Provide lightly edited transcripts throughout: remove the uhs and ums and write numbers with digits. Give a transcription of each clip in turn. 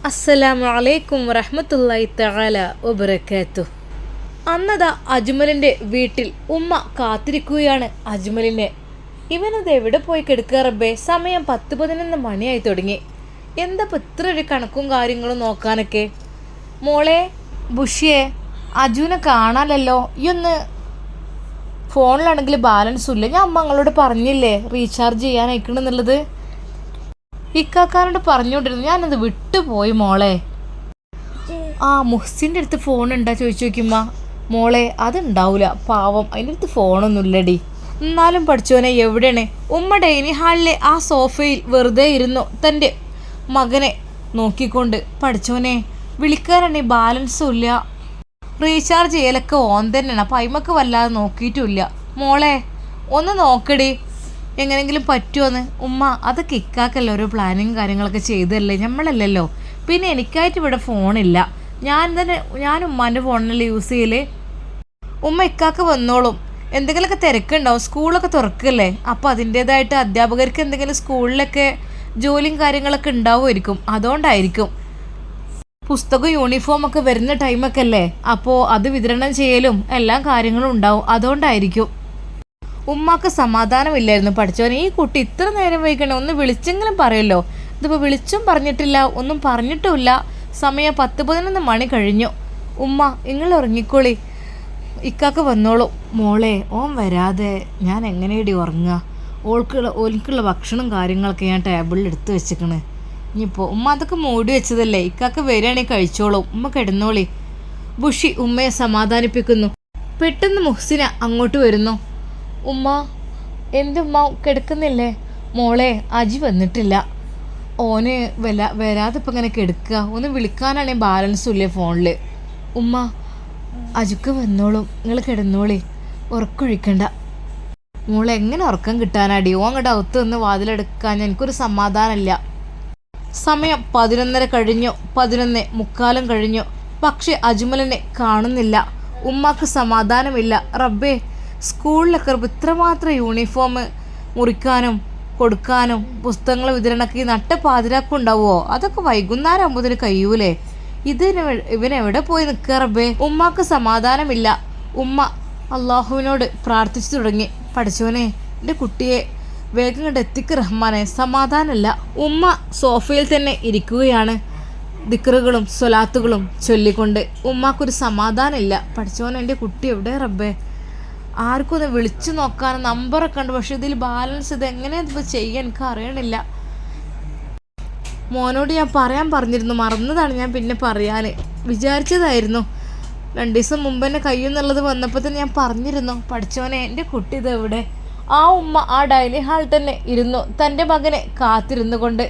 അസ്സലാമു അലൈക്കും വറഹ്മത്തുള്ളാഹി തആല വബറകാതുഹു. അന്നതാ അജ്മലിൻ്റെ വീട്ടിൽ ഉമ്മ കാത്തിരിക്കുകയാണ് അജ്മലിനെ. ഇവനത് എവിടെ പോയി കിടക്കുക റബ്ബേ? സമയം 10-11 മണിയായി തുടങ്ങി. എന്താ ഇത്ര ഒരു കണക്കും കാര്യങ്ങളും നോക്കാനൊക്കെ? മോളെ ബുഷിയെ, അജുവിനെ കാണാനല്ലോ. ഈ ഒന്ന് ഫോണിലാണെങ്കിൽ ബാലൻസും ഇല്ല. ഞാൻ അമ്മങ്ങളോട് പറഞ്ഞില്ലേ റീചാർജ് ചെയ്യാൻ അയക്കണമെന്നുള്ളത്. ഇക്കാക്കാരോട് പറഞ്ഞുകൊണ്ടിരുന്നു, ഞാനത് വിട്ടുപോയി മോളെ. മുഹ്സിൻ്റെ അടുത്ത് ഫോൺ ഉണ്ടാ ചോദിച്ചു നോക്കുമ്മ. മോളെ അതുണ്ടാവില്ല, പാവം, അതിൻ്റെ അടുത്ത് ഫോണൊന്നുമില്ലടി. എന്നാലും പഠിച്ചോനെ എവിടെയാണ്? ഉമ്മ ഡൈനിങ് ഹാളിലെ ആ സോഫയിൽ വെറുതെ ഇരുന്നു തൻ്റെ മകനെ നോക്കിക്കൊണ്ട്. പഠിച്ചോനെ വിളിക്കാനാണെങ്കിൽ ബാലൻസും ഇല്ല, റീചാർജ് ചെയ്യലൊക്കെ ഓൻ തന്നെയാണ്. അപ്പം അയിമക്ക് വല്ലാതെ നോക്കിയിട്ടുമില്ല. മോളെ ഒന്ന് നോക്കടി, എങ്ങനെയെങ്കിലും പറ്റുമോന്ന്. ഉമ്മ അതൊക്കെ ഇക്കാക്കല്ലോ ഓരോ പ്ലാനിങ് കാര്യങ്ങളൊക്കെ ചെയ്തല്ലേ, നമ്മളല്ലല്ലോ. പിന്നെ എനിക്കായിട്ട് ഇവിടെ ഫോണില്ല, ഞാൻ ഉമ്മാൻ്റെ ഫോണിനല്ലേ യൂസ് ചെയ്യല്. ഉമ്മ ഇക്കാക്ക് വന്നോളും, എന്തെങ്കിലുമൊക്കെ തിരക്കുണ്ടാവും, സ്കൂളൊക്കെ തുറക്കല്ലേ. അപ്പോൾ അതിൻ്റേതായിട്ട് അധ്യാപകർക്ക് എന്തെങ്കിലും സ്കൂളിലൊക്കെ ജോലിയും കാര്യങ്ങളൊക്കെ ഉണ്ടാവുമായിരിക്കും, അതുകൊണ്ടായിരിക്കും. പുസ്തകവും യൂണിഫോമൊക്കെ വരുന്ന ടൈമൊക്കെ അല്ലേ, അപ്പോൾ അത് വിതരണം ചെയ്യലും എല്ലാ കാര്യങ്ങളും ഉണ്ടാവും, അതുകൊണ്ടായിരിക്കും. ഉമ്മാക്ക് സമാധാനമില്ലായിരുന്നു. പഠിച്ചവനെ ഈ കുട്ടി ഇത്ര നേരം വൈകണേ, ഒന്ന് വിളിച്ചെങ്കിലും പറയല്ലോ. ഇതിപ്പോൾ വിളിച്ചും പറഞ്ഞിട്ടില്ല, ഒന്നും പറഞ്ഞിട്ടുമില്ല. സമയം 10-11 മണി കഴിഞ്ഞു. ഉമ്മ നിങ്ങൾ ഉറങ്ങിക്കോളി, ഇക്കാക്ക് വന്നോളൂ. മോളെ ഓൻ വരാതെ ഞാൻ എങ്ങനെയടി ഉറങ്ങുക? ഓൽക്കുള്ള ഭക്ഷണം കാര്യങ്ങളൊക്കെ ഞാൻ ടേബിളിൽ എടുത്ത് വെച്ചിക്കണ്. ഇനിയിപ്പോൾ ഉമ്മ അതൊക്കെ മൂടി വെച്ചതല്ലേ, ഇക്കാക്ക് വരികയാണെങ്കിൽ കഴിച്ചോളൂ, ഉമ്മ കിടന്നോളി. ബുഷി ഉമ്മയെ സമാധാനിപ്പിക്കുന്നു. പെട്ടെന്ന് മുഹ്സിന അങ്ങോട്ട് വരുന്നു. ഉമ്മ എന്തുമ്മ കിടക്കുന്നില്ലേ? മോളെ അജി വന്നിട്ടില്ല, ഓന് വരാതെ ഇപ്പം ഇങ്ങനെ കിടക്കുക. ഒന്ന് വിളിക്കാനാണെങ്കിൽ ബാലൻസും ഇല്ലേ ഫോണിൽ. ഉമ്മ അജുക്ക് വന്നോളും, നിങ്ങൾ കിടന്നോളി, ഉറക്കൊഴിക്കണ്ട. മോളെ എങ്ങനെ ഉറക്കം കിട്ടാനാടി? ഓ അങ്ങോട്ട് അകത്ത് നിന്ന് വാതിലെടുക്കാൻ എനിക്കൊരു സമാധാനമില്ല. സമയം 11:30 കഴിഞ്ഞു, 11:45 കഴിഞ്ഞു. പക്ഷെ അജ്മലിനെ കാണുന്നില്ല. ഉമ്മാക്ക് സമാധാനമില്ല. റബ്ബേ, സ്കൂളിലൊക്കെ ഇത്രമാത്രം യൂണിഫോം മുറിക്കാനും കൊടുക്കാനും പുസ്തകങ്ങൾ വിതരണമൊക്കെ നട്ട പാതിരാക്കും ഉണ്ടാവുമോ? അതൊക്കെ വൈകുന്നേരം ആകുമ്പോൾ കഴിയൂലേ? ഇവനെവിടെ പോയി നിൽക്കുക റബ്ബേ? ഉമ്മാക്ക് സമാധാനമില്ല. ഉമ്മ അള്ളാഹുവിനോട് പ്രാർത്ഥിച്ചു തുടങ്ങി. പഠിച്ചോനെ എൻ്റെ കുട്ടിയെ വേഗം കണ്ട് എത്തിക്ക് റഹ്മാനെ, സമാധാനമില്ല. ഉമ്മ സോഫയിൽ തന്നെ ഇരിക്കുകയാണ്, ദിക്റുകളും സ്വലാത്തുകളും ചൊല്ലിക്കൊണ്ട്. ഉമ്മാക്കൊരു സമാധാനമില്ല. പഠിച്ചോനെ എൻ്റെ കുട്ടി എവിടെ റബ്ബേ? ആർക്കും ഒന്ന് വിളിച്ചു നോക്കാനും നമ്പറൊക്കെ ഉണ്ട്, പക്ഷെ ഇതിൽ ബാലൻസ് ഇത് എങ്ങനെയാ ചെയ്യാൻ എനിക്ക് അറിയണില്ല. മോനോട് ഞാൻ പറഞ്ഞിരുന്നു, മറന്നതാണ്. ഞാൻ പിന്നെ പറയാൻ വിചാരിച്ചതായിരുന്നു. 2 ദിവസം മുമ്പ് തന്നെ കഴിയുന്നുള്ളത് വന്നപ്പോൾ തന്നെ ഞാൻ പറഞ്ഞിരുന്നു. പഠിച്ചോനെ എൻ്റെ കുട്ടി ഇതെവിടെ? ആ ഉമ്മ ആ ഡൈനിങ് ഹാളിൽ തന്നെ ഇരുന്നു തൻ്റെ മകനെ കാത്തിരുന്നു കൊണ്ട്.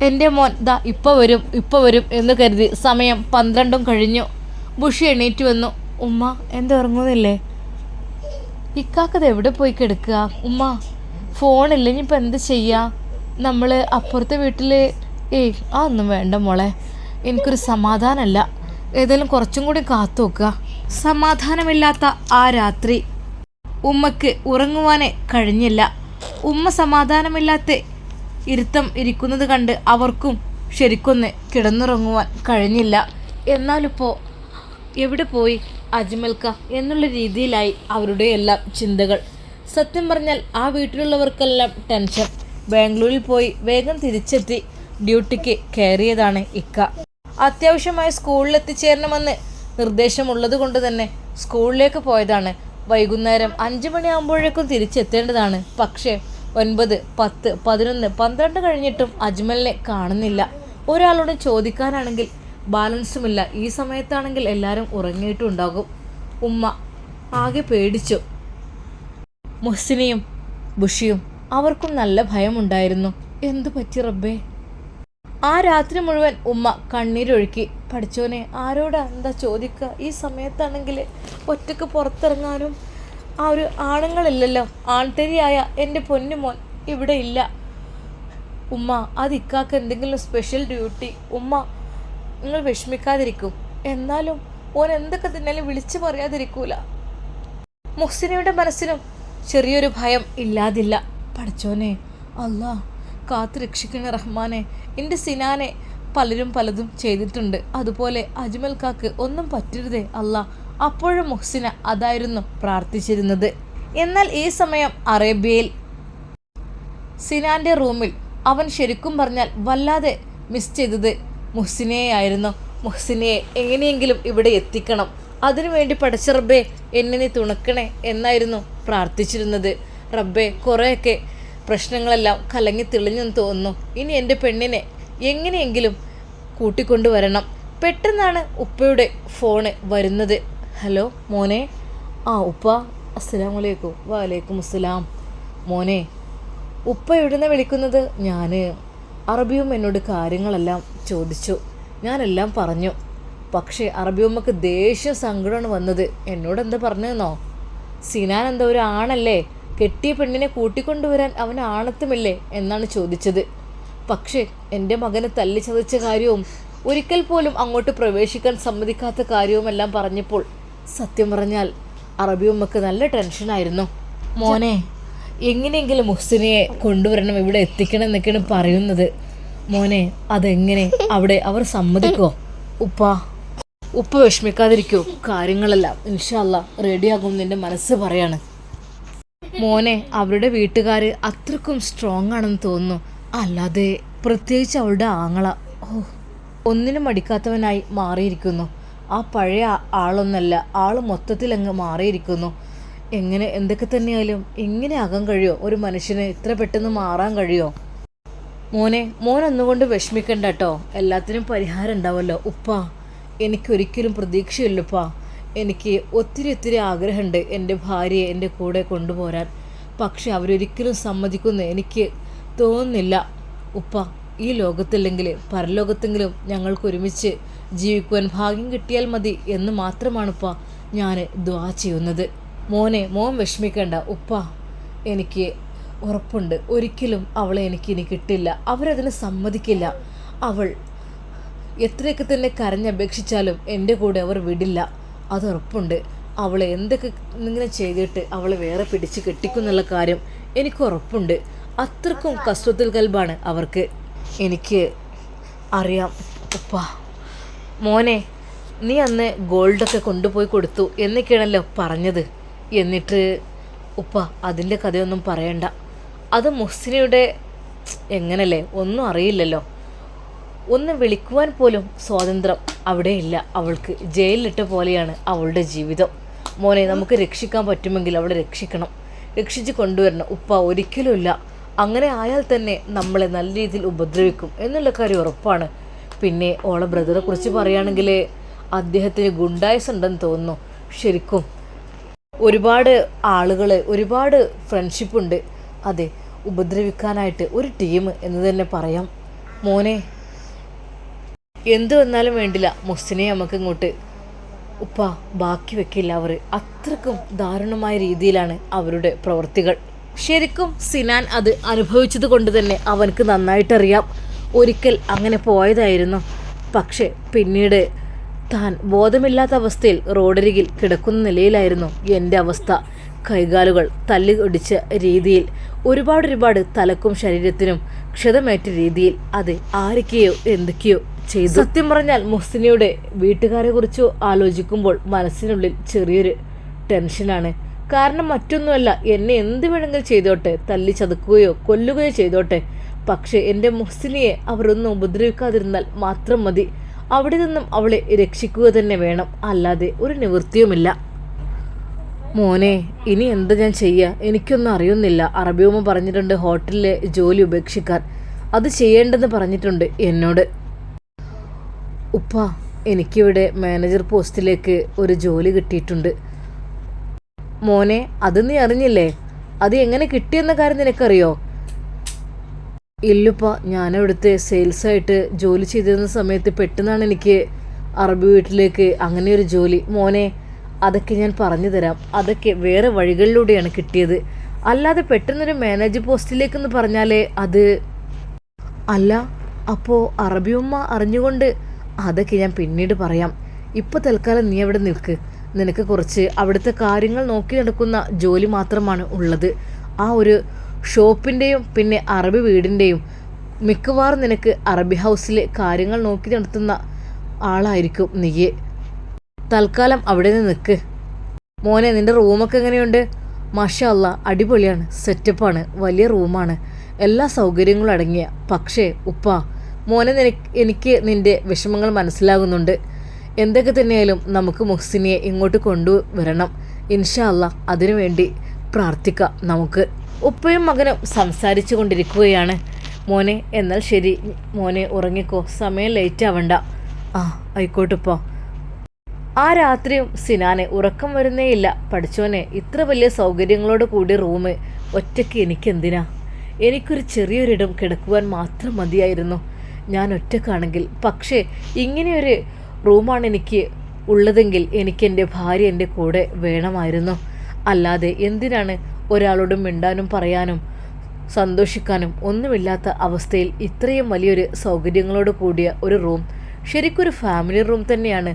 എൻ്റെ മോൻ ദാ ഇപ്പോൾ വരും എന്ന് കരുതി. സമയം 12 കഴിഞ്ഞു. ബുഷി എണീറ്റ് വന്നു. ഉമ്മ എന്താ ഉറങ്ങുന്നില്ലേ? ഇക്കാക്കത് എവിടെ പോയി കിടക്കുക? ഉമ്മ ഫോണില്ല, ഇനിയിപ്പോൾ എന്ത് ചെയ്യുക? നമ്മൾ അപ്പുറത്തെ വീട്ടിൽ ഒന്നും വേണ്ട മോളെ, എനിക്കൊരു സമാധാനമല്ല. ഏതായാലും കുറച്ചും കൂടി കാത്തു നോക്കുക. സമാധാനമില്ലാത്ത ആ രാത്രി ഉമ്മക്ക് ഉറങ്ങുവാനേ കഴിഞ്ഞില്ല. ഉമ്മ സമാധാനമില്ലാത്ത ഇരുത്തം ഇരിക്കുന്നത് കണ്ട് അവർക്കും ശരിക്കൊന്ന് കിടന്നുറങ്ങുവാൻ കഴിഞ്ഞില്ല. എന്നാലിപ്പോൾ എവിടെ പോയി അജ്മൽക്ക എന്നുള്ള രീതിയിലായി അവരുടെ എല്ലാം ചിന്തകൾ. സത്യം പറഞ്ഞാൽ ആ വീട്ടിലുള്ളവർക്കെല്ലാം ടെൻഷൻ. ബാംഗ്ലൂരിൽ പോയി വേഗം തിരിച്ചെത്തി ഡ്യൂട്ടിക്ക് കയറിയതാണ് ഇക്ക. അത്യാവശ്യമായി സ്കൂളിൽ എത്തിച്ചേരണമെന്ന് നിർദ്ദേശമുള്ളത് കൊണ്ട് തന്നെ സ്കൂളിലേക്ക് പോയതാണ്. വൈകുന്നേരം 5 മണിയാകുമ്പോഴേക്കും തിരിച്ചെത്തേണ്ടതാണ്. പക്ഷേ 9, 10, 11, 12 കഴിഞ്ഞിട്ടും അജ്മലിനെ കാണുന്നില്ല. ഒരാളോട് ചോദിക്കാനാണെങ്കിൽ ബാലൻസുമില്ല. ഈ സമയത്താണെങ്കിൽ എല്ലാവരും ഉറങ്ങിയിട്ടുണ്ടാകും. ഉമ്മ ആകെ പേടിച്ചു. മുഹ്സിനയും ബുഷിയും അവർക്കും നല്ല ഭയമുണ്ടായിരുന്നു. എന്തു പറ്റി റബ്ബേ? ആ രാത്രി മുഴുവൻ ഉമ്മ കണ്ണീരൊഴുക്കി. പഠിച്ചോനെ ആരോടാ എന്താ ചോദിക്കുക? ഈ സമയത്താണെങ്കിൽ ഒറ്റക്ക് പുറത്തിറങ്ങാനും ആ ഒരു ആണുങ്ങളില്ലല്ലോ. ആൺതരിയായ എൻ്റെ പൊന്നുമോൻ ഇവിടെ ഇല്ല. ഉമ്മ അത് ഇക്കാക്ക് എന്തെങ്കിലും സ്പെഷ്യൽ ഡ്യൂട്ടി. ഉമ്മ നിങ്ങൾ വിഷമിക്കാതിരിക്കും, എന്നാലും ഓൻ എന്തൊക്കെ തന്നെയാലും വിളിച്ചു പറയാതിരിക്കൂല. മുഹ്സിനയുടെ മനസ്സിനും ചെറിയൊരു ഭയം ഇല്ലാതില്ല. പഠിച്ചോനെ അല്ലാ കാത്തു രക്ഷിക്കണ റഹ്മാനെ, എൻ്റെ സിനാനെ പലരും പലതും ചെയ്തിട്ടുണ്ട്. അതുപോലെ അജ്മൽ കാക്ക് ഒന്നും പറ്റരുതേ അല്ലാ. അപ്പോഴും മുഹ്സിന അതായിരുന്നു പ്രാർത്ഥിച്ചിരുന്നത്. എന്നാൽ ഈ സമയം അറേബ്യയിൽ സിനാൻ്റെ റൂമിൽ അവൻ ശരിക്കും പറഞ്ഞാൽ വല്ലാതെ മിസ് ചെയ്തത് മുഹ്സിനെയായിരുന്നു. മുഹ്സിനയെ എങ്ങനെയെങ്കിലും ഇവിടെ എത്തിക്കണം, അതിനുവേണ്ടി പടച്ച റബ്ബേ എന്നെ നീ തുണക്കണേ എന്നായിരുന്നു പ്രാർത്ഥിച്ചിരുന്നത്. റബ്ബേ, കുറേയൊക്കെ പ്രശ്നങ്ങളെല്ലാം കലങ്ങി തെളിഞ്ഞെന്ന് തോന്നുന്നു. ഇനി എൻ്റെ പെണ്ണിനെ എങ്ങനെയെങ്കിലും കൂട്ടിക്കൊണ്ടുവരണം. പെട്ടെന്നാണ് ഉപ്പയുടെ ഫോണ് വരുന്നത്. ഹലോ മോനെ. ആ ഉപ്പ. അസ്സലാമലൈക്കും. വലൈക്കും അസ്സലാം. മോനെ, ഉപ്പ എവിടുന്ന വിളിക്കുന്നത്? ഞാൻ അറബിയും എന്നോട് കാര്യങ്ങളെല്ലാം ചോദിച്ചു, ഞാനെല്ലാം പറഞ്ഞു. പക്ഷേ അറബിയമ്മക്ക് ദേഷ്യം സങ്കടമാണ് വന്നത്. എന്നോട് എന്താ പറഞ്ഞതെന്നോ? സിനാൻ എന്താ ഒരു ആണല്ലേ, കെട്ടിയ പെണ്ണിനെ കൂട്ടിക്കൊണ്ടുവരാൻ അവന് ആണത്തുമില്ലേ എന്നാണ് ചോദിച്ചത്. പക്ഷേ എൻ്റെ മകനെ തല്ലി ചതച്ച കാര്യവും ഒരിക്കൽ പോലും അങ്ങോട്ട് പ്രവേശിക്കാൻ സമ്മതിക്കാത്ത കാര്യവുമെല്ലാം പറഞ്ഞപ്പോൾ സത്യം പറഞ്ഞാൽ അറബിയമ്മക്ക് നല്ല ടെൻഷനായിരുന്നു. മോനെ, എങ്ങനെയെങ്കിലും മുഹ്സിനയെ കൊണ്ടുവരണം, ഇവിടെ എത്തിക്കണം എന്നൊക്കെയാണ് പറയുന്നത്. മോനെ, അതെങ്ങനെ അവിടെ അവർ സമ്മതിക്കുമോ? ഉപ്പ വിഷമിക്കാതിരിക്കൂ, കാര്യങ്ങളെല്ലാം ഇൻഷാ അല്ലാ റെഡിയാകും നിന്റെ മനസ്സ് പറയാണ്. മോനെ, അവരുടെ വീട്ടുകാർ അത്രക്കും സ്ട്രോങ് ആണെന്ന് തോന്നുന്നു. അല്ലാതെ പ്രത്യേകിച്ച് അവളുടെ ആങ്ങള ഒന്നിനും മടിക്കാത്തവനായി മാറിയിരിക്കുന്നു. ആ പഴയ ആളൊന്നല്ല, ആൾ മൊത്തത്തിൽ അങ്ങ് മാറിയിരിക്കുന്നു. എങ്ങനെ എന്തൊക്കെ തന്നെയായാലും ഇങ്ങനെ ആകാൻ കഴിയുമോ? ഒരു മനുഷ്യന് ഇത്ര പെട്ടെന്ന് മാറാൻ കഴിയുമോ? മോനൊന്നുകൊണ്ട് വിഷമിക്കണ്ട കേട്ടോ, എല്ലാത്തിനും പരിഹാരം ഉണ്ടാവുമല്ലോ. എനിക്കൊരിക്കലും പ്രതീക്ഷയില്ലപ്പാ. എനിക്ക് ഒത്തിരി ആഗ്രഹമുണ്ട് എൻ്റെ ഭാര്യയെ എൻ്റെ കൂടെ കൊണ്ടുപോരാൻ. പക്ഷെ അവരൊരിക്കലും സമ്മതിക്കുമെന്ന് എനിക്ക് തോന്നുന്നില്ല. ഈ ലോകത്തില്ലെങ്കിൽ പരലോകത്തെങ്കിലും ഞങ്ങൾക്ക് ഒരുമിച്ച് ജീവിക്കുവാൻ ഭാഗ്യം കിട്ടിയാൽ മതി എന്ന് മാത്രമാണിപ്പാ ഞാൻ ദുആ ചെയ്യുന്നത്. മോൻ വിഷമിക്കണ്ട എനിക്ക് ഉറപ്പുണ്ട്, ഒരിക്കലും അവളെ എനിക്കിനി കിട്ടില്ല. അവരതിന് സമ്മതിക്കില്ല. അവൾ എത്രയൊക്കെ തന്നെ കരഞ്ഞപേക്ഷിച്ചാലും എൻ്റെ കൂടെ അവർ വിടില്ല, അതുറപ്പുണ്ട്. അവളെ എന്തൊക്കെ ഇങ്ങനെ ചെയ്തിട്ട് അവളെ വേറെ പിടിച്ച് കെട്ടിക്കുന്നുള്ള കാര്യം എനിക്ക് ഉറപ്പുണ്ട്. അത്രക്കും കസ്വത്തുൽ കൽബാണ് അവർക്ക്. എനിക്ക് അറിയാം മോനെ, നീ അന്ന് ഗോൾഡൊക്കെ കൊണ്ടുപോയി കൊടുത്തു എന്നൊക്കെയാണല്ലോ പറഞ്ഞത്. എന്നിട്ട് അതിൻ്റെ കഥയൊന്നും പറയണ്ട. അത് മുഹ്സിനയുടെ എങ്ങനല്ലേ ഒന്നും അറിയില്ലല്ലോ. ഒന്ന് വിളിക്കുവാൻ പോലും സ്വാതന്ത്ര്യം അവിടെ ഇല്ല അവൾക്ക്. ജയിലിലിട്ട പോലെയാണ് അവളുടെ ജീവിതം. മോനെ, നമുക്ക് രക്ഷിക്കാൻ പറ്റുമെങ്കിൽ അവളെ രക്ഷിക്കണം, രക്ഷിച്ച് കൊണ്ടുവരണം. ഒരിക്കലുമില്ല. അങ്ങനെ ആയാൽ തന്നെ നമ്മളെ നല്ല രീതിയിൽ ഉപദ്രവിക്കും എന്നുള്ള കാര്യം ഉറപ്പാണ്. പിന്നെ ഓളെ ബ്രദറെ കുറിച്ച് പറയുകയാണെങ്കിൽ അദ്ദേഹത്തിന് ഗുണ്ടായസ് ഉണ്ടെന്ന് തോന്നുന്നു. ശരിക്കും ഒരുപാട് ആളുകൾ, ഒരുപാട് ഫ്രണ്ട്ഷിപ്പുണ്ട്. അതെ, ഉപദ്രവിക്കാനായിട്ട് ഒരു ടീം എന്ന് തന്നെ പറയാം. മോനെ, എന്തു വന്നാലും വേണ്ടില്ല, മുഹ്സിനെ നമുക്ക് ഇങ്ങോട്ട് ബാക്കി വെക്കില്ല. അവർ അത്രക്കും ദാരുണമായ രീതിയിലാണ് അവരുടെ പ്രവൃത്തികൾ. ശരിക്കും സിനാൻ അത് അനുഭവിച്ചത് കൊണ്ട് തന്നെ അവനക്ക് നന്നായിട്ടറിയാം. ഒരിക്കൽ അങ്ങനെ പോയതായിരുന്നു. പക്ഷേ പിന്നീട് താൻ ബോധമില്ലാത്ത അവസ്ഥയിൽ റോഡരികിൽ കിടക്കുന്ന നിലയിലായിരുന്നു എൻ്റെ അവസ്ഥ. കൈകാലുകൾ തല്ലി ഒടിച്ച രീതിയിൽ, ഒരുപാട് തലക്കും ശരീരത്തിനും ക്ഷതമേറ്റ രീതിയിൽ അത് ആരൊക്കെയോ എന്തൊക്കെയോ ചെയ്തു. സത്യം പറഞ്ഞാൽ മുഹ്സിനയുടെ വീട്ടുകാരെ കുറിച്ച് ആലോചിക്കുമ്പോൾ മനസ്സിനുള്ളിൽ ചെറിയൊരു ടെൻഷനാണ്. കാരണം മറ്റൊന്നുമല്ല, എന്നെ എന്ത് വേണമെങ്കിലും ചെയ്തോട്ടെ, തല്ലി ചതുക്കുകയോ കൊല്ലുകയോ ചെയ്തോട്ടെ, പക്ഷേ എൻ്റെ മുഹ്സിനയെ അവരൊന്നും ഉപദ്രവിക്കാതിരുന്നാൽ മാത്രം മതി. അവിടെ നിന്നും അവളെ രക്ഷിക്കുക തന്നെ വേണം, അല്ലാതെ ഒരു നിവൃത്തിയുമില്ല. മോനെ, ഇനി എന്താ ഞാൻ ചെയ്യുക? എനിക്കൊന്നും അറിയുന്നില്ല. അറബിയമ്മ പറഞ്ഞിട്ടുണ്ട് ഹോട്ടലിലെ ജോലി ഉപേക്ഷിക്കാൻ. അത് ചെയ്യേണ്ടെന്ന് പറഞ്ഞിട്ടുണ്ട് എന്നോട്. എനിക്കിവിടെ മാനേജർ പോസ്റ്റിലേക്ക് ഒരു ജോലി കിട്ടിയിട്ടുണ്ട്. മോനെ, അത് നീ അറിഞ്ഞില്ലേ? അത് എങ്ങനെ കിട്ടിയെന്ന കാര്യം നിനക്കറിയോ? ഇല്ലുപ്പ, ഞാനവിടുത്തെ സെയിൽസായിട്ട് ജോലി ചെയ്തിരുന്ന സമയത്ത് പെട്ടെന്നാണ് എനിക്ക് അറബി വീട്ടിലേക്ക് അങ്ങനെയൊരു ജോലി. മോനെ, അതൊക്കെ ഞാൻ പറഞ്ഞു തരാം. അതൊക്കെ വേറെ വഴികളിലൂടെയാണ് കിട്ടിയത്, അല്ലാതെ പെട്ടെന്നൊരു മാനേജർ പോസ്റ്റിലേക്കെന്ന് പറഞ്ഞാലേ അത് അല്ല. അപ്പോൾ അറബിയമ്മ അറിഞ്ഞുകൊണ്ട് അതൊക്കെ ഞാൻ പിന്നീട് പറയാം. ഇപ്പോൾ തൽക്കാലം നീ അവിടെ നിൽക്ക്. നിനക്ക് കുറച്ച് അവിടുത്തെ കാര്യങ്ങൾ നോക്കി നടക്കുന്ന ജോലി മാത്രമാണ് ഉള്ളത്. ആ ഒരു ഷോപ്പിൻ്റെയും പിന്നെ അറബി വീടിൻ്റെയും മിക്കവാറും നിനക്ക് അറബി ഹൗസിലെ കാര്യങ്ങൾ നോക്കി നടത്തുന്ന ആളായിരിക്കും നീയെ. തൽക്കാലം അവിടെ നിന്ന് നിൽക്ക്. മോനെ, നിൻ്റെ റൂമൊക്കെ എങ്ങനെയുണ്ട്? മാഷാ അല്ലാ, അടിപൊളിയാണ്, സെറ്റപ്പാണ്, വലിയ റൂമാണ്, എല്ലാ സൗകര്യങ്ങളും അടങ്ങിയ. പക്ഷേ ഉപ്പാ, മോനെ, എനിക്ക് നിൻ്റെ വിഷമങ്ങൾ മനസ്സിലാകുന്നുണ്ട്. എന്തൊക്കെ തന്നെയായാലും നമുക്ക് മുഹ്സിനിയെ ഇങ്ങോട്ട് കൊണ്ടുവരണം. ഇൻഷാ അല്ലാ, അതിനുവേണ്ടി പ്രാർത്ഥിക്കാം നമുക്ക്. ഉപ്പയും മകനും സംസാരിച്ചു കൊണ്ടിരിക്കുകയാണ്. മോനെ, എന്നാൽ ശരി മോനെ, ഉറങ്ങിക്കോ, സമയം ലേറ്റ് ആവണ്ട. ആ ആയിക്കോട്ടുപ്പാ. ആ രാത്രിയും സിനാനെ ഉറക്കം വരുന്നേയില്ല. പഠിച്ചോനെ, ഇത്ര വലിയ സൗകര്യങ്ങളോട് കൂടി റൂം ഒറ്റയ്ക്ക് എനിക്കെന്തിനാ? എനിക്കൊരു ചെറിയൊരിടം കിടക്കുവാൻ മാത്രം മതിയായിരുന്നു ഞാൻ ഒറ്റക്കാണെങ്കിൽ. പക്ഷേ ഇങ്ങനെയൊരു റൂമാണ് എനിക്ക് ഉള്ളതെങ്കിൽ എനിക്ക് എൻ്റെ ഭാര്യ എൻ്റെ കൂടെ വേണമായിരുന്നു. അല്ലാതെ എന്തിനാണ് ഒരാളോട് മിണ്ടാനും പറയാനും സന്തോഷിക്കാനും ഒന്നുമില്ലാത്ത അവസ്ഥയിൽ ഇത്രയും വലിയൊരു സൗകര്യങ്ങളോട് കൂടിയ ഒരു റൂം, ശരിക്കൊരു ഫാമിലി റൂം തന്നെയാണ്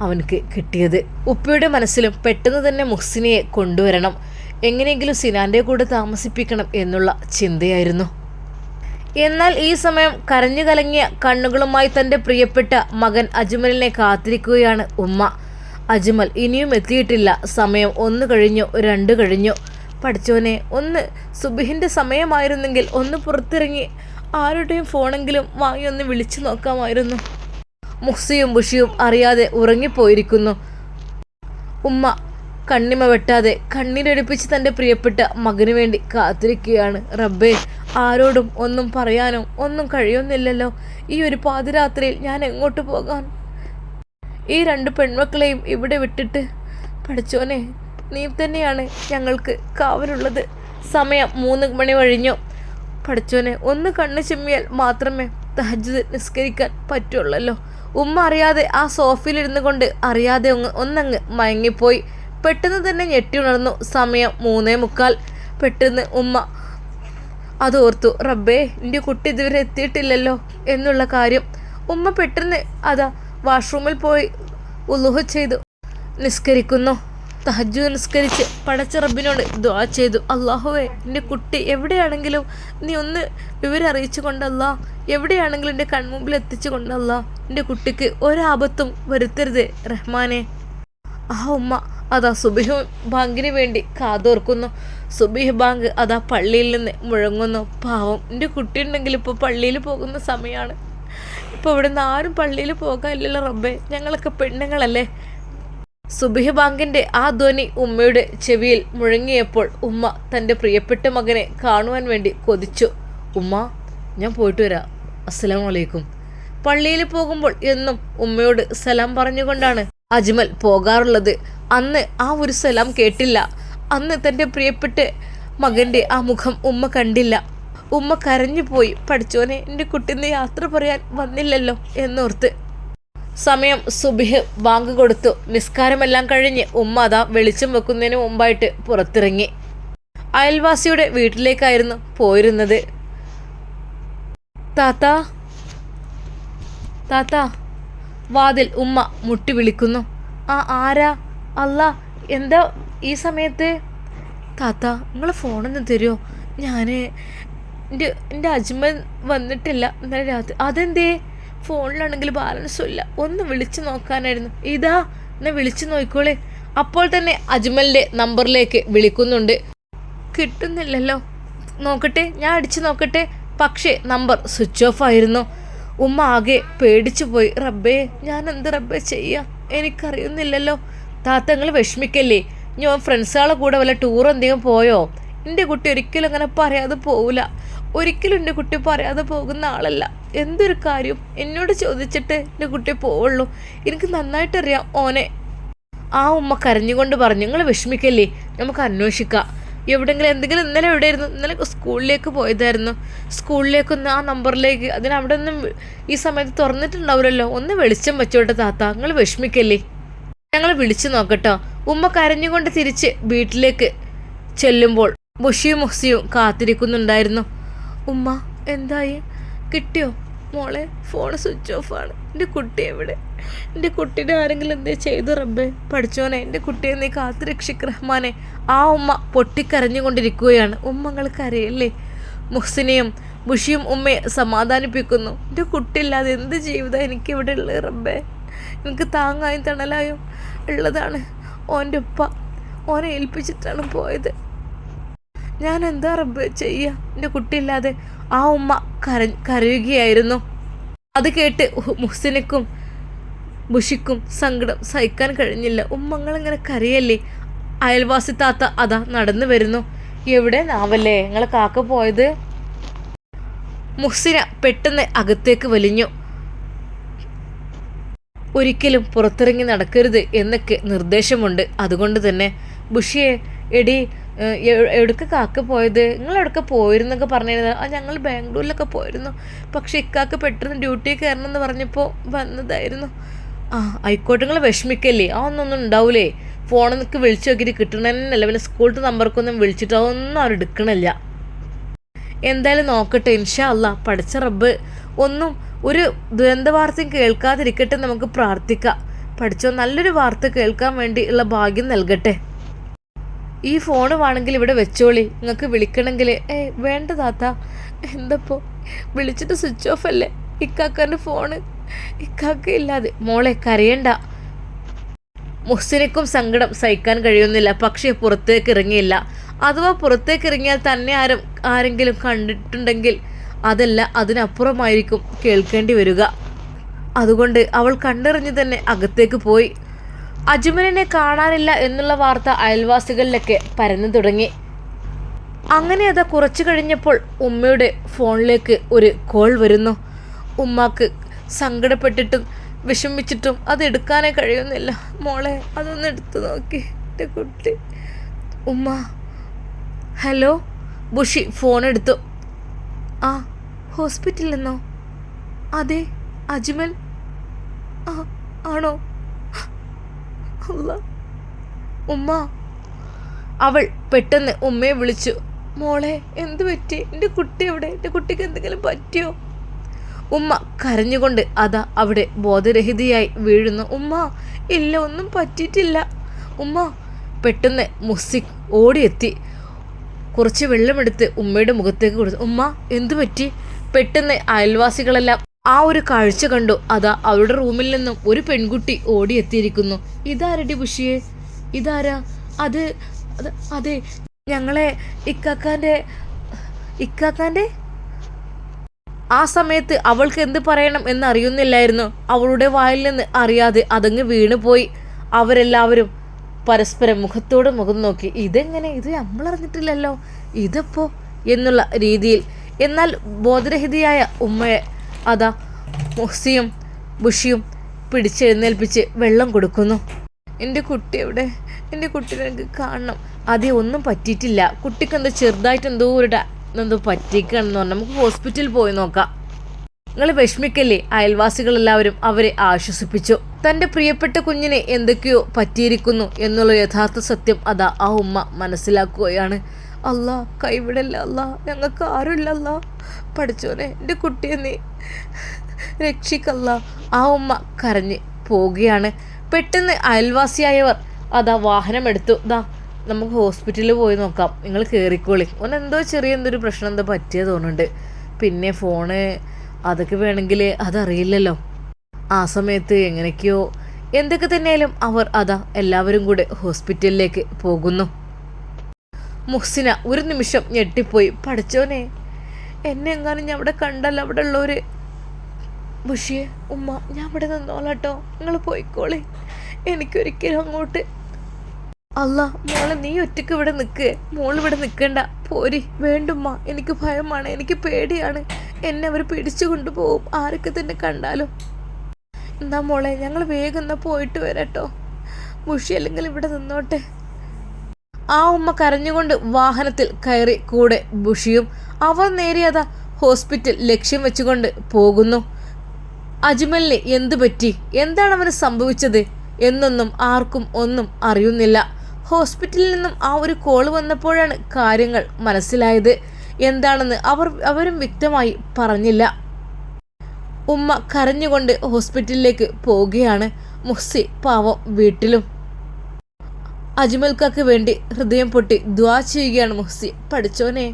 അവനക്ക് കിട്ടിയത്. ഉപ്പയുടെ മനസ്സിലും പെട്ടെന്ന് തന്നെ മുഹ്സിനിയെ കൊണ്ടുവരണം, എങ്ങനെയെങ്കിലും സിനാൻ്റെ കൂടെ താമസിപ്പിക്കണം എന്നുള്ള ചിന്തയായിരുന്നു. എന്നാൽ ഈ സമയം കരഞ്ഞു കലങ്ങിയ കണ്ണുകളുമായി തൻ്റെ പ്രിയപ്പെട്ട മകൻ അജ്മലിനെ കാത്തിരിക്കുകയാണ് ഉമ്മ. അജ്മൽ ഇനിയും എത്തിയിട്ടില്ല. സമയം 1 കഴിഞ്ഞു, 2 കഴിഞ്ഞു. പഠിച്ചോനെ, ഒന്ന് സുബഹിൻ്റെ സമയമായിരുന്നെങ്കിൽ ഒന്ന് പുറത്തിറങ്ങി ആരുടെയും ഫോണെങ്കിലും വാങ്ങി ഒന്ന് വിളിച്ചു നോക്കാമായിരുന്നു. മുഹ്സിയും ബുഷിയും അറിയാതെ ഉറങ്ങിപ്പോയിരിക്കുന്നു. ഉമ്മ കണ്ണിമ വെട്ടാതെ കണ്ണീരൊലിപ്പിച്ച് തൻ്റെ പ്രിയപ്പെട്ട മകന് വേണ്ടി കാത്തിരിക്കുകയാണ്. റബ്ബേ, ആരോടും ഒന്നും പറയാനോ ഒന്നും കഴിയുന്നില്ലല്ലോ. ഈ ഒരു പാതിരാത്രിയിൽ ഞാൻ എങ്ങോട്ട് പോകാൻ? ഈ 2 പെൺമക്കളെയും ഇവിടെ വിട്ടിട്ട്. പഠിച്ചോനെ, നീ തന്നെയാണ് ഞങ്ങൾക്ക് കാവലുള്ളത്. സമയം 3 മണി കഴിഞ്ഞു. പഠിച്ചോനെ, ഒന്ന് കണ്ണ് ചിമ്മിയാൽ മാത്രമേ തഹജ്ജുദ് നിസ്കരിക്കാൻ പറ്റുള്ളല്ലോ. ഉമ്മ അറിയാതെ ആ സോഫയിലിരുന്നു കൊണ്ട് അറിയാതെ ഒന്നങ്ങ് മയങ്ങിപ്പോയി. പെട്ടെന്ന് തന്നെ ഞെട്ടി ഉണർന്നു. സമയം 3:45. പെട്ടെന്ന് ഉമ്മ അതോർത്തു, റബ്ബേ, എൻ്റെ കുട്ടി ഇതുവരെ എത്തിയിട്ടില്ലല്ലോ എന്നുള്ള കാര്യം. ഉമ്മ പെട്ടെന്ന് അതാ വാഷ്റൂമിൽ പോയി ഉളുഹ് ചെയ്തു നിസ്കരിക്കുന്നു. തഹജ്ജുദ് നിസ്കരിച്ച് പടച്ച റബ്ബിനോട് ദുആ ചെയ്തു. അല്ലാഹുവേ, എൻ്റെ കുട്ടി എവിടെയാണെങ്കിലും നീ ഒന്ന് വിവരം അറിയിച്ചു കൊണ്ടല്ലാ, എവിടെയാണെങ്കിലും എൻ്റെ കൺമുമ്പിൽ എത്തിച്ചു കൊണ്ടല്ലാ, എൻ്റെ കുട്ടിക്ക് ഒരാപത്തും വരുത്തരുത് റഹ്മാനെ. ആ ഉമ്മ അതാ സുബഹി ബാങ്കിന് വേണ്ടി കാതോർക്കുന്നു. സുബഹി ബാങ്ക് അതാ പള്ളിയിൽ നിന്ന് മുഴങ്ങുന്നു. പാവം, എൻ്റെ കുട്ടി ഉണ്ടെങ്കിൽ ഇപ്പോൾ പള്ളിയിൽ പോകുന്ന സമയമാണ്. ഇപ്പോൾ ഇവിടെ നിന്ന് ആരും പള്ളിയിൽ പോകാനില്ലല്ലോ റബ്ബേ, ഞങ്ങളൊക്കെ പെണ്ണുങ്ങളല്ലേ. സുബഹി ബാങ്കിൻ്റെ ആ ധ്വനി ഉമ്മയുടെ ചെവിയിൽ മുഴങ്ങിയപ്പോൾ ഉമ്മ തൻ്റെ പ്രിയപ്പെട്ട മകനെ കാണുവാൻ വേണ്ടി കൊതിച്ചു. ഉമ്മ, ഞാൻ പോയിട്ട് വരാം, അസ്സലാമു അലൈക്കും. പള്ളിയിൽ പോകുമ്പോൾ എന്നും ഉമ്മയോട് സലാം പറഞ്ഞുകൊണ്ടാണ് അജ്മൽ പോകാറുള്ളത്. അന്ന് ആ ഒരു സലാം കേട്ടില്ല. അന്ന് തൻ്റെ പ്രിയപ്പെട്ട മകൻ്റെ ആ മുഖം ഉമ്മ കണ്ടില്ല. ഉമ്മ കരഞ്ഞു പോയി. പഠിച്ചോനെ, എൻ്റെ കുട്ടിന്ന് യാത്ര പറയാൻ വന്നില്ലല്ലോ എന്നോർത്ത്. സമയം സുബഹ് ബാങ്ക് കൊടുത്തു. നിസ്കാരമെല്ലാം കഴിഞ്ഞ് ഉമ്മ അതാ വെളിച്ചം വെക്കുന്നതിന് മുമ്പായിട്ട് പുറത്തിറങ്ങി. അയൽവാസിയുടെ വീട്ടിലേക്കായിരുന്നു പോയിരുന്നത്. താത്താ, താത്താ, വാതിൽ ഉമ്മ മുട്ടി വിളിക്കുന്നു. ആരാ? അല്ല, എന്താ ഈ സമയത്ത്? താത്ത, നിങ്ങൾ ഫോണൊന്ന് തരുമോ? ഞാൻ എൻ്റെ അജ്മൽ വന്നിട്ടില്ല ഇന്നലെ രാത്രി. അതെന്തേ? ഫോണിലാണെങ്കിൽ ബാലൻസും ഇല്ല, ഒന്ന് വിളിച്ചു നോക്കാനായിരുന്നു. ഇതാ, എന്നെ വിളിച്ചു നോക്കിക്കോളെ. അപ്പോൾ തന്നെ അജ്മലിൻ്റെ നമ്പറിലേക്ക് വിളിക്കുന്നുണ്ട്. കിട്ടുന്നില്ലല്ലോ. നോക്കട്ടെ, ഞാൻ അടിച്ചു നോക്കട്ടെ. പക്ഷേ നമ്പർ സ്വിച്ച് ഓഫ് ആയിരുന്നു. ഉമ്മ ആകെ പേടിച്ചു പോയി. റബ്ബേ, ഞാൻ എന്ത് റബ്ബേ ചെയ്യാം, എനിക്കറിയുന്നില്ലല്ലോ. താത്തങ്ങൾ വിഷമിക്കല്ലേ. ഞാൻ ഫ്രണ്ട്സുകളെ കൂടെ വല്ല ടൂർ എന്തെങ്കിലും പോയോ? എൻ്റെ കുട്ടി ഒരിക്കലും അങ്ങനെ പറയാതെ പോവില്ല. ഒരിക്കലും എൻ്റെ കുട്ടി പറയാതെ പോകുന്ന ആളല്ല. എന്തൊരു കാര്യം എന്നോട് ചോദിച്ചിട്ട് എൻ്റെ കുട്ടി പോവുള്ളൂ. എനിക്ക് നന്നായിട്ടറിയാം ഓനെ. ആ ഉമ്മ കരഞ്ഞുകൊണ്ട് പറഞ്ഞു, നിങ്ങൾ വിഷമിക്കല്ലേ, നമുക്ക് അന്വേഷിക്കാം. എവിടെയെങ്കിലും എന്തെങ്കിലും. ഇന്നലെ എവിടെയായിരുന്നു? ഇന്നലെ സ്കൂളിലേക്ക് പോയതായിരുന്നു. സ്കൂളിലേക്കൊന്ന് ആ നമ്പറിലേക്ക്, അതിനവിടെ ഒന്നും ഈ സമയത്ത് തുറന്നിട്ടുണ്ടാവില്ലല്ലോ. ഒന്ന് വെളിച്ചം വെച്ചോട്ടെ താത്ത, നിങ്ങൾ വിഷമിക്കല്ലേ, ഞങ്ങൾ വിളിച്ചു നോക്കട്ടോ. ഉമ്മ കരഞ്ഞുകൊണ്ട് തിരിച്ച് വീട്ടിലേക്ക് ചെല്ലുമ്പോൾ ബുഷിയും മുഹ്സിയും കാത്തിരിക്കുന്നുണ്ടായിരുന്നു. ഉമ്മ, എന്തായി? കിട്ടിയോ മോളെ? ഫോൺ സ്വിച്ച് ഓഫാണ്. എൻ്റെ കുട്ടി എവിടെ? എൻ്റെ കുട്ടീനെ ആരെങ്കിലും എന്തേ ചെയ്തു റബ്ബേ? പഠിച്ചോനെ, എൻ്റെ കുട്ടിയെ നീ കാത്തു രക്ഷിക്ക് റഹ്മാനെ. ആ ഉമ്മ പൊട്ടിക്കരഞ്ഞുകൊണ്ടിരിക്കുകയാണ്. ഉമ്മങ്ങൾ കരയല്ലേ, മുഹ്സിനെയും ബുഷിയും ഉമ്മയെ സമാധാനിപ്പിക്കുന്നു. എൻ്റെ കുട്ടിയില്ലാതെ എന്ത് ജീവിതം എനിക്കിവിടെ ഉള്ളത് റബ്ബേ. എനിക്ക് താങ്ങായും തണലായും ഉള്ളതാണ് ഓൻ്റെ ഉപ്പ. ഓനെ ഏൽപ്പിച്ചിട്ടാണ് പോയത്. ഞാൻ എന്താ റബ്ബേ ചെയ്യുക? എൻ്റെ കുട്ടിയില്ലാതെ. ആ ഉമ്മ കരയുകയായിരുന്നു. അത് കേട്ട് മുഹ്സിനക്കും ബുഷിക്കും സങ്കടം സഹിക്കാൻ കഴിഞ്ഞില്ല. ഉമ്മങ്ങളിങ്ങനെ കരയല്ലേ. അയൽവാസി താത്ത അതാ നടന്നു വരുന്നു. എവിടെ നാവല്ലേ നിങ്ങളെ കാക്ക പോയത്? മുഹ്സിന പെട്ടെന്ന് അകത്തേക്ക് വലിഞ്ഞു. ഒരിക്കലും പുറത്തിറങ്ങി നടക്കരുത് എന്നൊക്കെ നിർദ്ദേശമുണ്ട്. അതുകൊണ്ട് തന്നെ ബുഷിയെ, എടി എവിടേക്ക് കാക്ക പോയത്? നിങ്ങൾ എവിടേക്ക് പോയിരുന്നൊക്കെ പറഞ്ഞിരുന്നത്? ഞങ്ങൾ ബാംഗ്ലൂരിലൊക്കെ പോയിരുന്നു. പക്ഷെ ഇക്കാക്ക് പെട്ടെന്ന് ഡ്യൂട്ടി കയറണം എന്ന് പറഞ്ഞപ്പോൾ വന്നതായിരുന്നു. ആയിക്കോട്ടെ, നിങ്ങൾ വിഷമിക്കല്ലേ. ഒന്നൊന്നും ഉണ്ടാവൂലേ. ഫോണിൽ വിളിച്ചു നോക്കിയിട്ട് കിട്ടണമെന്നല്ല. പിന്നെ സ്കൂളിലത്തെ നമ്പർക്കൊന്നും വിളിച്ചിട്ട് അതൊന്നും അവർ എടുക്കണില്ല. എന്തായാലും നോക്കട്ടെ, ഇൻഷാ അല്ലാ. പഠിച്ച റബ്ബ് ഒന്നും ഒരു ദുരന്ത വാർത്തയും കേൾക്കാതിരിക്കട്ടെ. നമുക്ക് പ്രാർത്ഥിക്കാം. പഠിച്ചോ നല്ലൊരു വാർത്ത കേൾക്കാൻ വേണ്ടി ഉള്ള ഭാഗ്യം നൽകട്ടെ. ഈ ഫോണ് വേണമെങ്കിൽ ഇവിടെ വെച്ചോളി, നിങ്ങൾക്ക് വിളിക്കണമെങ്കിൽ. വേണ്ട താത്ത, എന്തപ്പോ വിളിച്ചിട്ട് സ്വിച്ച് ഓഫ് അല്ലേ ഇക്കാക്കൻ്റെ ഫോണ്? ഇക്കാക്ക ഇല്ലാതെ. മോളെ കരയണ്ട. മുഹ്സിനക്കും സങ്കടം സഹിക്കാൻ കഴിയുന്നില്ല. പക്ഷേ പുറത്തേക്ക് ഇറങ്ങിയില്ല. അഥവാ പുറത്തേക്ക് ഇറങ്ങിയാൽ തന്നെ ആരെങ്കിലും കണ്ടിട്ടുണ്ടെങ്കിൽ അതല്ല, അതിനപ്പുറമായിരിക്കും കേൾക്കേണ്ടി വരിക. അതുകൊണ്ട് അവൾ കണ്ടെറിഞ്ഞ് തന്നെ അകത്തേക്ക് പോയി. അജ്മലിനെ കാണാനില്ല എന്നുള്ള വാർത്ത അയൽവാസികളിലൊക്കെ പരന്നു തുടങ്ങി. അങ്ങനെ അത് കുറച്ചു കഴിഞ്ഞപ്പോൾ ഉമ്മയുടെ ഫോണിലേക്ക് ഒരു കോൾ വരുന്നു. ഉമ്മാക്ക് സങ്കടപ്പെട്ടിട്ടും വിഷമിച്ചിട്ടും അത് എടുക്കാനേ കഴിയുന്നില്ല. മോളെ അതൊന്ന് എടുത്തു നോക്കി എൻ്റെ കുട്ടി. ഉമ്മ. ഹലോ. ബുഷി ഫോൺ എടുത്തു. ഹോസ്പിറ്റലിൽ നിന്നോ? അതെ. അജ്മൽ ആണോ? അല്ല. ഉമ്മ. അവൾ പെട്ടെന്ന് ഉമ്മയെ വിളിച്ചു. മോളെ എന്തു പറ്റി? എൻ്റെ കുട്ടി എവിടെ? എൻ്റെ കുട്ടിക്ക് എന്തെങ്കിലും പറ്റിയോ? ഉമ്മ കരഞ്ഞുകൊണ്ട് അതാ അവിടെ ബോധരഹിതയായി വീഴുന്നു. ഉമ്മ. ഇല്ല, ഒന്നും പറ്റിയിട്ടില്ല ഉമ്മ. പെട്ടെന്ന് മുസിക് ഓടിയെത്തി കുറച്ച് വെള്ളമെടുത്ത് ഉമ്മയുടെ മുഖത്തേക്ക് കൊടുത്തു. ഉമ്മ എന്തു പറ്റി? പെട്ടെന്ന് അയൽവാസികളെല്ലാം ആ ഒരു കാഴ്ച കണ്ടു. അതാ അവരുടെ റൂമിൽ നിന്നും ഒരു പെൺകുട്ടി ഓടിയെത്തിയിരിക്കുന്നു. ഇതാരടി ബുഷിയെ? ഇതാരാ? അതെ ഞങ്ങളെ ഇക്കാക്കാൻ്റെ. ആ സമയത്ത് അവൾക്ക് എന്ത് പറയണം എന്നറിയുന്നില്ലായിരുന്നു. അവളുടെ വായിൽ നിന്ന് അറിയാതെ അതങ്ങ് വീണുപോയി. അവരെല്ലാവരും പരസ്പരം മുഖത്തോട് മുഖം നോക്കി. ഇതെങ്ങനെ? ഇത് നമ്മളറിഞ്ഞിട്ടില്ലല്ലോ, ഇതപ്പോ എന്നുള്ള രീതിയിൽ. എന്നാൽ ബോധരഹിതയായ ഉമ്മയെ അതാ മുഹ്സിയും ബുഷിയും പിടിച്ചെഴുന്നേൽപ്പിച്ച് വെള്ളം കൊടുക്കുന്നു. എൻ്റെ കുട്ടി എവിടെ? എൻ്റെ കുട്ടീനെ എനിക്ക് കാണണം. അതേ, ഒന്നും പറ്റിയിട്ടില്ല. കുട്ടിക്ക് എന്തോ ചെറുതായിട്ട് എന്തോ പറ്റിക്കാണെന്ന് പറഞ്ഞാൽ നമുക്ക് ഹോസ്പിറ്റലിൽ പോയി നോക്കാം. നിങ്ങൾ വിഷമിക്കല്ലേ. അയൽവാസികളെല്ലാവരും അവരെ ആശ്വസിപ്പിച്ചു. തൻ്റെ പ്രിയപ്പെട്ട കുഞ്ഞിനെ എന്തൊക്കെയോ പറ്റിയിരിക്കുന്നു എന്നുള്ള യഥാർത്ഥ സത്യം അതാ ആ ഉമ്മ മനസ്സിലാക്കുകയാണ്. അല്ലാ, കൈവിടല്ല അല്ലാ, ഞങ്ങൾക്ക് ആരുമില്ല അല്ലാ. പഠിച്ചോനെ, എൻ്റെ കുട്ടിയെ നീ രക്ഷിക്കല്ല. ആ ഉമ്മ കരഞ്ഞ് പോവുകയാണ്. പെട്ടെന്ന് അയൽവാസിയായവർ അതാ വാഹനം എടുത്തു. നമുക്ക് ഹോസ്പിറ്റലിൽ പോയി നോക്കാം, നിങ്ങൾ കയറിക്കോളി. എന്തോ എന്തൊരു പ്രശ്നം എന്തോ പറ്റിയത് തോന്നുന്നുണ്ട്. പിന്നെ ഫോണ് അതൊക്കെ വേണമെങ്കിൽ അതറിയില്ലല്ലോ. ആ സമയത്ത് എങ്ങനെയൊക്കെയോ എന്തൊക്കെ തന്നെയാലും അവർ അതാ എല്ലാവരും കൂടെ ഹോസ്പിറ്റലിലേക്ക് പോകുന്നു. മുഹ്സിന ഒരു നിമിഷം ഞെട്ടിപ്പോയി. പഠിച്ചോനെ, എന്നെ എങ്ങാനും ഞാൻ അവിടെ കണ്ടല്ലോ അവിടെ ഉള്ളവർ. ബുഷിയെ, ഉമ്മ ഞാൻ ഇവിടെ നിന്നോളാട്ടോ, നിങ്ങൾ പോയിക്കോളി. എനിക്കൊരിക്കലും അങ്ങോട്ട്. അല്ല മോളെ, നീ ഒറ്റയ്ക്ക് ഇവിടെ നിൽക്ക്. മോളിവിടെ നിൽക്കണ്ട, പോരി. വേണ്ടുമ്മ, എനിക്ക് ഭയമാണ്, എനിക്ക് പേടിയാണ്. എന്നെ അവർ പിടിച്ചു കൊണ്ടുപോകും ആരൊക്കെ തന്നെ കണ്ടാലും. എന്നാ മോളെ, ഞങ്ങൾ വേഗം എന്നാ പോയിട്ട് വരാട്ടോ. ബുഷി അല്ലെങ്കിൽ ഇവിടെ നിന്നോട്ടെ. ആ ഉമ്മ കരഞ്ഞുകൊണ്ട് വാഹനത്തിൽ കയറി കൂടെ ബുഷിയും. അവർ നേരിയതാ ഹോസ്പിറ്റൽ ലക്ഷ്യം വെച്ചുകൊണ്ട് പോകുന്നു. അജ്മലിന് എന്തു പറ്റി, എന്താണ് അവന് സംഭവിച്ചത് എന്നൊന്നും ആർക്കും ഒന്നും അറിയുന്നില്ല. ഹോസ്പിറ്റലിൽ നിന്നും ആ ഒരു കോൾ വന്നപ്പോഴാണ് കാര്യങ്ങൾ മനസ്സിലായത്. എന്താണെന്ന് അവരും വ്യക്തമായി പറഞ്ഞില്ല. ഉമ്മ കരഞ്ഞുകൊണ്ട് ഹോസ്പിറ്റലിലേക്ക് പോവുകയാണ്. മുഹ്സി പാവം വീട്ടിലും. അജ്മൽക്കാക്ക് വേണ്ടി ഹൃദയം പൊട്ടി ദ്വാ ചെയ്യുകയാണ് മുഹ്സി. പഠിച്ചോനെ,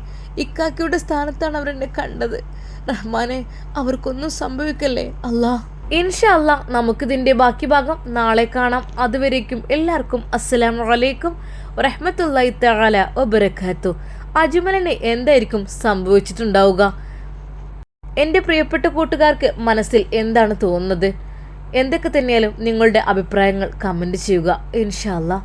ഇക്കാക്കയുടെ സ്ഥാനത്താണ് അവരെന്നെ കണ്ടത്. റഹ്മാനെ, അവർക്കൊന്നും സംഭവിക്കല്ലേ അല്ലാ. ഇൻഷാ അല്ലാ, നമുക്കിതിൻ്റെ ബാക്കി ഭാഗം നാളെ കാണാം. അതുവരേക്കും എല്ലാവർക്കും അസ്സലാമു അലൈക്കും വറഹ്മത്തുള്ളാഹി തആല വബറകാത്തു. അജ്മലിന് എന്തായിരിക്കും സംഭവിച്ചിട്ടുണ്ടാവുക? എൻ്റെ പ്രിയപ്പെട്ട കൂട്ടുകാർക്ക് മനസ്സിൽ എന്താണ് തോന്നുന്നത്? എന്തൊക്കെ തന്നെയാലും നിങ്ങളുടെ അഭിപ്രായങ്ങൾ കമൻറ്റ് ചെയ്യുക. ഇൻഷാ അല്ലാ,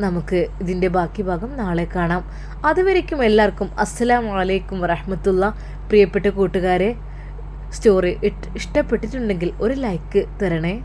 നമുക്ക് ഇതിൻ്റെ ബാക്കി ഭാഗം നാളെ കാണാം. അതുവരേക്കും എല്ലാവർക്കും അസ്സലാമു അലൈക്കും വറഹ്മത്തുള്ളാഹി. പ്രിയപ്പെട്ട കൂട്ടുകാരെ, സ്റ്റോറി ഇഷ്ടപ്പെട്ടിട്ടുണ്ടെങ്കിൽ ഒരു ലൈക്ക് തരണേ.